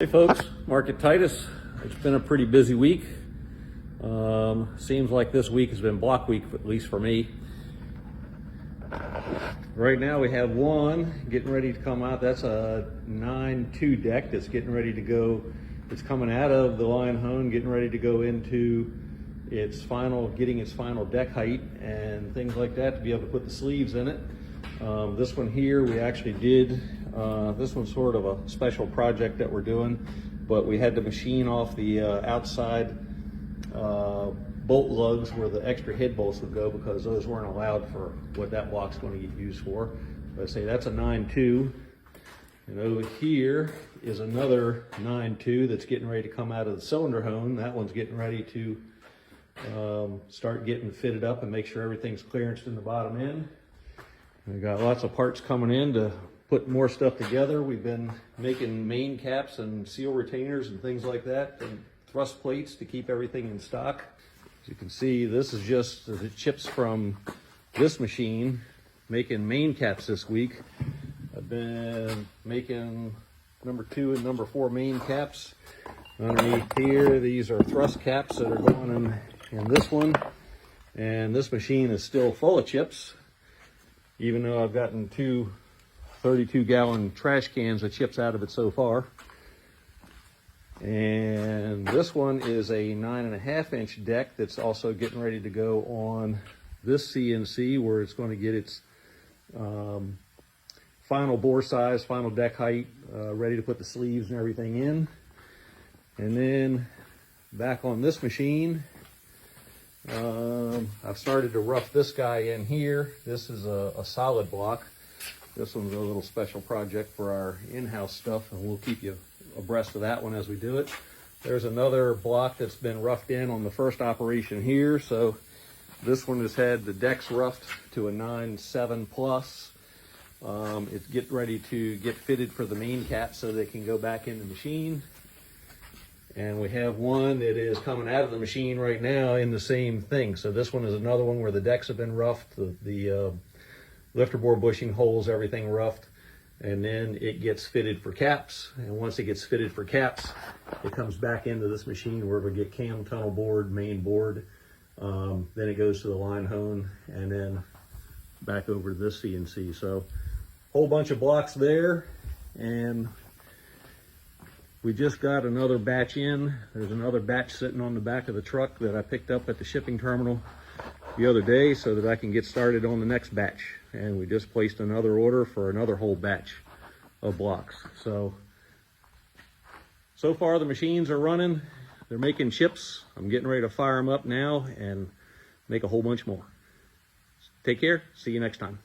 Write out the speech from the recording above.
Hey folks, Mark at Titus. It's been a pretty busy week. Seems like this week has been block week, at least for me. Right now we have one getting ready to come out. That's a 9-2 deck that's getting ready to go. It's coming out of the line hone, getting ready to go into its final, getting its final deck height and things like that to be able to put the sleeves in it. This one here we actually did. This one's sort of a special project that we're doing, but we had to machine off the outside bolt lugs where the extra head bolts would go, because those weren't allowed for what that block's going to get used for. So I say that's a 9-2, and over here is another 9-2 that's getting ready to come out of the cylinder hone. That one's getting ready to start getting fitted up and make sure everything's clearanced in the bottom end. We got lots of parts coming in to put more stuff together. We've been making main caps and seal retainers and things like that, and thrust plates to keep everything in stock. As you can see, this is just the chips from this machine making main caps this week. I've been making number 2 and number 4 main caps. Underneath here, these are thrust caps that are going in this one. And this machine is still full of chips, even though I've gotten 2 32-gallon trash cans of chips out of it so far. And this one is a 9.5-inch deck that's also getting ready to go on this CNC, where it's going to get its final bore size, final deck height, ready to put the sleeves and everything in. And then back on this machine, I've started to rough this guy in here. This is a solid block. This one's a little special project for our in-house stuff, and we'll keep you abreast of that one as we do it. There's another block that's been roughed in on the first operation here. So this one has had the decks roughed to a 9.7 plus. It's getting ready to get fitted for the main cap so they can go back in the machine. And we have one that is coming out of the machine right now in the same thing. So this one is another one where the decks have been roughed, the lifter bore bushing holes, everything roughed, and then it gets fitted for caps. And once it gets fitted for caps, it comes back into this machine where it'll get cam, tunnel board, main board. Then it goes to the line hone and then back over to this CNC. So whole bunch of blocks there, and we just got another batch in. There's another batch sitting on the back of the truck that I picked up at the shipping terminal the other day so that I can get started on the next batch. And we just placed another order for another whole batch of blocks. So far the machines are running. They're making chips. I'm getting ready to fire them up now and make a whole bunch more. Take care. See you next time.